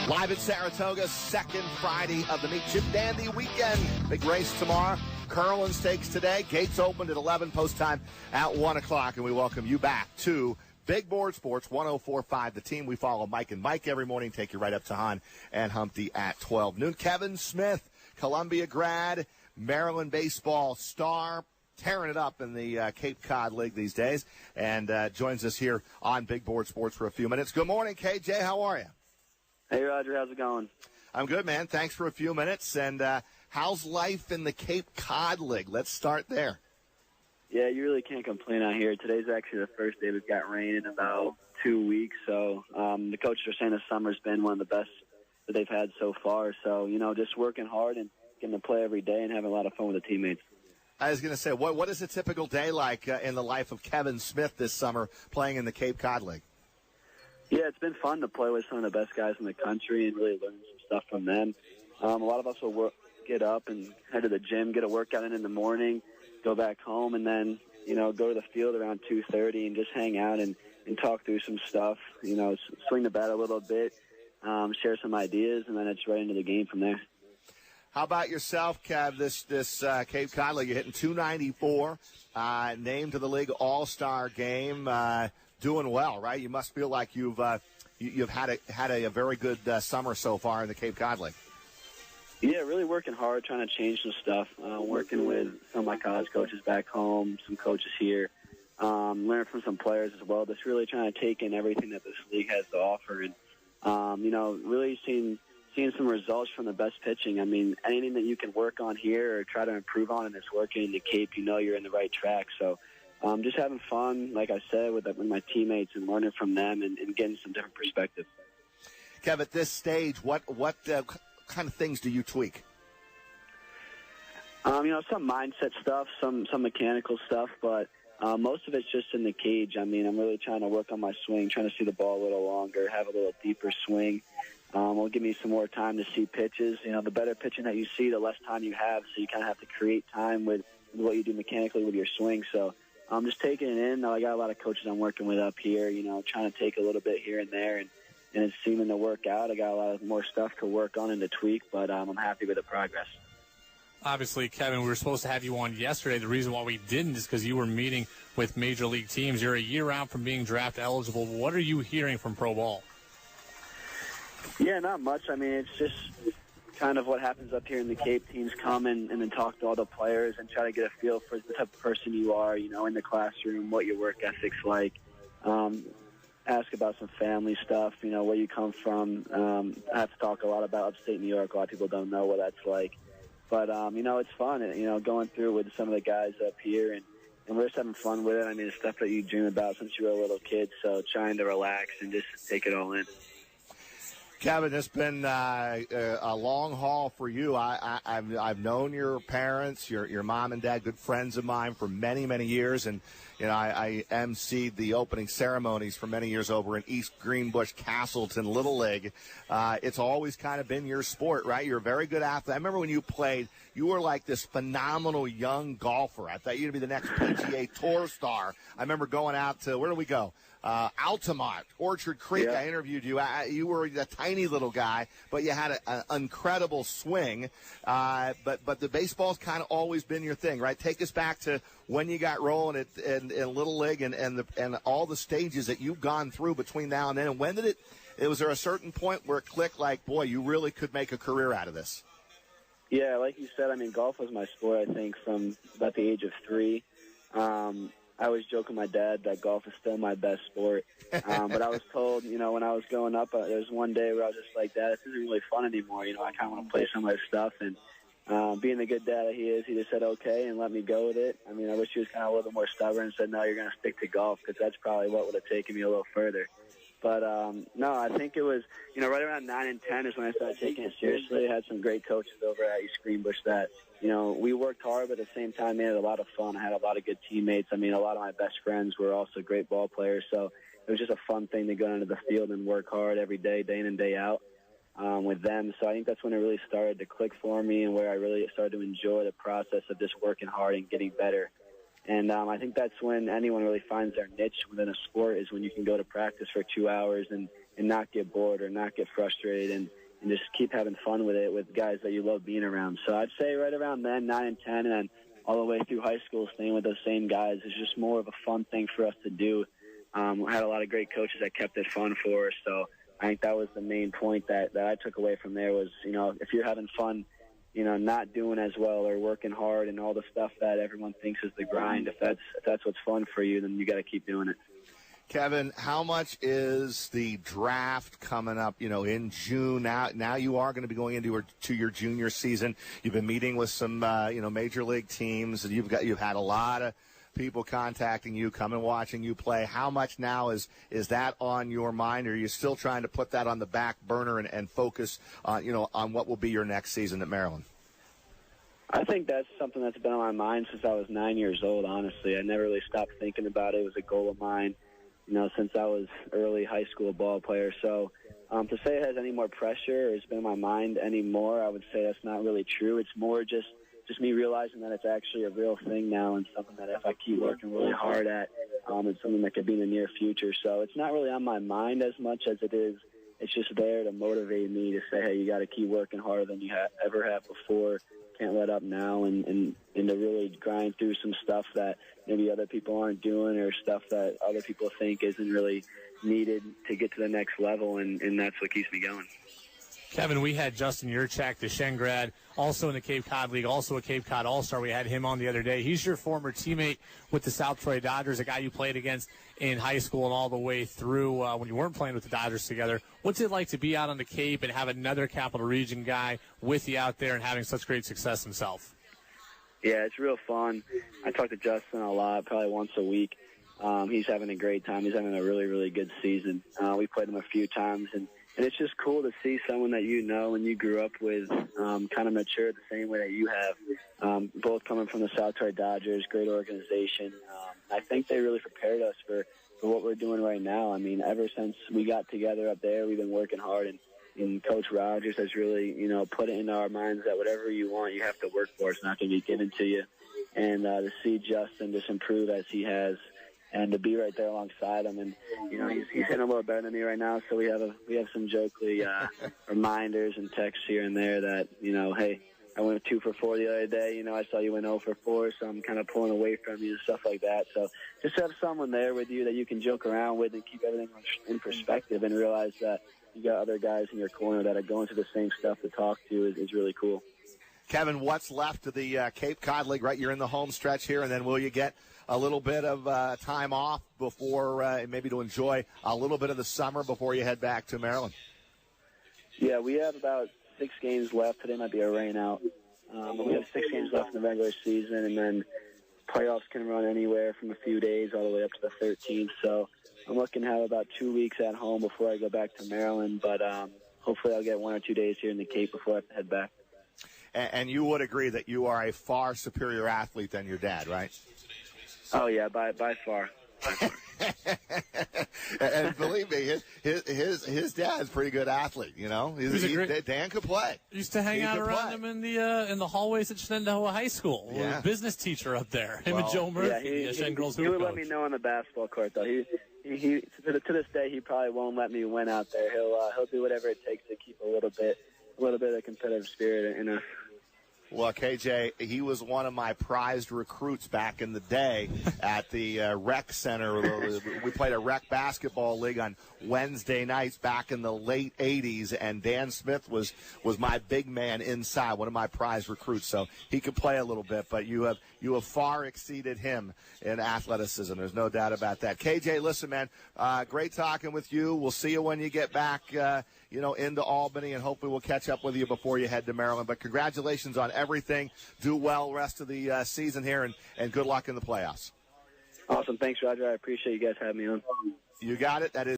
Live at Saratoga, second Friday of the Meet Chip Dandy weekend. Big race tomorrow. Curlin Stakes today. Gates opened at 11, post time at 1 o'clock. And we welcome you back to Big Board Sports 104.5. The team we follow, Mike and Mike, every morning. Take you right up to Han and Humpty at 12 noon. Kevin Smith, Columbia grad, Maryland baseball star, tearing it up in the Cape Cod League these days, and joins us here on Big Board Sports for a few minutes. Good morning, KJ. How are you? Hey, Roger. How's it going? I'm good, man. Thanks for a few minutes. And how's life in the Cape Cod League? Let's start there. Yeah, you really can't complain out here. Today's actually the first day we've got rain in about 2 weeks. So the coaches are saying the summer's been one of the best that they've had so far. So, just working hard and getting to play every day and having a lot of fun with the teammates. I was going to say, what is a typical day like in the life of Kevin Smith this summer playing in the Cape Cod League? Yeah, it's been fun to play with some of the best guys in the country and really learn some stuff from them. A lot of us will get up and head to the gym, get a workout in the morning, go back home, and then, go to the field around 2:30 and just hang out and talk through some stuff, swing the bat a little bit, share some ideas, and then it's right into the game from there. How about yourself, Kev, this Cape Cod League? You're hitting 294, named to the league All-Star game, doing well, right? You must feel like you've had a very good summer so far in the Cape Cod League. Yeah, really working hard, trying to change some stuff, working with some of my college coaches back home, some coaches here, learning from some players as well. Just really trying to take in everything that this league has to offer, and really seeing some results from the best pitching. I mean, anything that you can work on here or try to improve on and it's working in the Cape, you're in the right track. So just having fun, like I said, with my teammates and learning from them and getting some different perspectives. Kev, at this stage, what kind of things do you tweak? Some mindset stuff, some mechanical stuff, but most of it's just in the cage. I mean, I'm really trying to work on my swing, trying to see the ball a little longer, have a little deeper swing. Will give me some more time to see pitches. The better pitching that you see, the less time you have, so you kind of have to create time with what you do mechanically with your swing. So I'm just taking it in. I got a lot of coaches I'm working with up here, trying to take a little bit here and there, and it's seeming to work out. I got a lot of more stuff to work on and to tweak, but I'm happy with the progress. Obviously, Kevin, we were supposed to have you on yesterday. The reason why we didn't is because you were meeting with major league teams. You're a year out from being draft eligible. What are you hearing from pro ball? Yeah, not much. I mean, it's just kind of what happens up here in the Cape. Teams come and then talk to all the players and try to get a feel for the type of person you are, in the classroom, what your work ethic's like. Ask about some family stuff, where you come from. I have to talk a lot about upstate New York. A lot of people don't know what that's like. But, it's fun, going through it with some of the guys up here. And we're just having fun with it. I mean, it's stuff that you dream about since you were a little kid. So trying to relax and just take it all in. Kevin, it's been a long haul for you. I've known your parents, your mom and dad, good friends of mine for many, many years, and I emceed the opening ceremonies for many years over in East Greenbush, Castleton, Little League. It's always kind of been your sport, right? You're a very good athlete. I remember when you played, you were like this phenomenal young golfer. I thought you'd be the next PGA Tour star. I remember going out to, where did we go? Altamont, Orchard Creek. Yeah. I interviewed you. You were a tiny little guy, but you had an incredible swing. But the baseball's kind of always been your thing, right? Take us back to when you got rolling in Little League and all the stages that you've gone through between now and then. And when did was there a certain point where it clicked like, boy, you really could make a career out of this? Yeah, like you said, I mean, golf was my sport, I think, from about the age of 3. I always joke with my dad that golf is still my best sport. But I was told, when I was growing up, there was one day where I was just like, Dad, this isn't really fun anymore. I kind of want to play some of my stuff. And being the good dad that he is, he just said okay and let me go with it. I mean, I wish he was kind of a little bit more stubborn and said, no, you're going to stick to golf, because that's probably what would have taken me a little further. But, no, I think it was, right around 9 and 10 is when I started taking it seriously. I had some great coaches over at East Greenbush that, we worked hard, but at the same time, made it a lot of fun. I had a lot of good teammates. I mean, a lot of my best friends were also great ball players. So it was just a fun thing to go into the field and work hard every day, day in and day out with them. So I think that's when it really started to click for me and where I really started to enjoy the process of just working hard and getting better. And I think that's when anyone really finds their niche within a sport, is when you can go to practice for 2 hours and not get bored or not get frustrated and just keep having fun with it with guys that you love being around. So I'd say right around then, 9 and 10, and then all the way through high school, staying with those same guys is just more of a fun thing for us to do. We had a lot of great coaches that kept it fun for us. So I think that was the main point that I took away from there was, if you're having fun, not doing as well or working hard and all the stuff that everyone thinks is the grind, if that's what's fun for you, then you got to keep doing it. Kevin, how much is the draft coming up, in June? Now you are going to be going into your junior season. You've been meeting with some, major league teams, and you've had a lot of people contacting you, coming watching you play. How much now is that on your mind, or are you still trying to put that on the back burner and focus on what will be your next season at Maryland? I think that's something that's been on my mind since I was 9 years old, honestly. I never really stopped thinking about it. It was a goal of mine, since I was early high school ball player. So to say it has any more pressure or it's been on my mind anymore, I would say that's not really true. It's more just me realizing that it's actually a real thing now and something that if I keep working really hard at, it's something that could be in the near future. So it's not really on my mind as much as it is. It's just there to motivate me to say, hey, you got to keep working harder than you ever have before. Can't let up now, and to really grind through some stuff that maybe other people aren't doing or stuff that other people think isn't really needed to get to the next level, and that's what keeps me going. Kevin, we had Justin Yurchak, the Grad, also in the Cape Cod League, also a Cape Cod All-Star. We had him on the other day. He's your former teammate with the South Troy Dodgers, a guy you played against in high school and all the way through when you weren't playing with the Dodgers together. What's it like to be out on the Cape and have another Capital Region guy with you out there and having such great success himself? Yeah, it's real fun. I talk to Justin a lot, probably once a week. He's having a great time. He's having a really, really good season. We played him a few times, and it's just cool to see someone that you know and you grew up with kind of mature the same way that you have, both coming from the South Troy Dodgers, great organization. I think they really prepared us for what we're doing right now. I mean, ever since we got together up there, we've been working hard, and Coach Rogers has really, put it into our minds that whatever you want, you have to work for. It's not going to be given to you. And to see Justin just improve as he has, and to be right there alongside him, and he's hitting a little better than me right now. So we have some jokely reminders and texts here and there that hey, I went 2 for 4 the other day. I saw you went 0 for 4, so I'm kind of pulling away from you and stuff like that. So just have someone there with you that you can joke around with and keep everything in perspective, and realize that you got other guys in your corner that are going through the same stuff to talk to is really cool. Kevin, what's left of the Cape Cod League? Right, you're in the home stretch here, and then will you get a little bit of time off before maybe to enjoy a little bit of the summer before you head back to Maryland? Yeah, we have about 6 games left. Today might be a rain out. But we have 6 games left in the regular season, and then playoffs can run anywhere from a few days all the way up to the 13th. So I'm looking to have about 2 weeks at home before I go back to Maryland. But hopefully I'll get 1 or 2 days here in the Cape before I have to head back. And you would agree that you are a far superior athlete than your dad, right? Oh, yeah, by far. And believe me, his dad's a pretty good athlete. Dan could play. Used to hang out around him in the hallways at Shenandoah High School. Yeah. Business teacher up there. Him and Joe Murphy, the girls he would let me know on the basketball court, though. He to this day, he probably won't let me win out there. He'll do whatever it takes to keep a little bit of competitive spirit in us. Well, KJ, he was one of my prized recruits back in the day at the rec center. We played a rec basketball league on Wednesday nights back in the late 80s, and Dan Smith was my big man inside, one of my prized recruits. So he could play a little bit, but you have far exceeded him in athleticism. There's no doubt about that. KJ, listen, man, great talking with you. We'll see you when you get back, into Albany, and hopefully we'll catch up with you before you head to Maryland. But congratulations on everything. Do well rest of the season here, and good luck in the playoffs. Awesome. Thanks, Roger. I appreciate you guys having me on. You got it. That is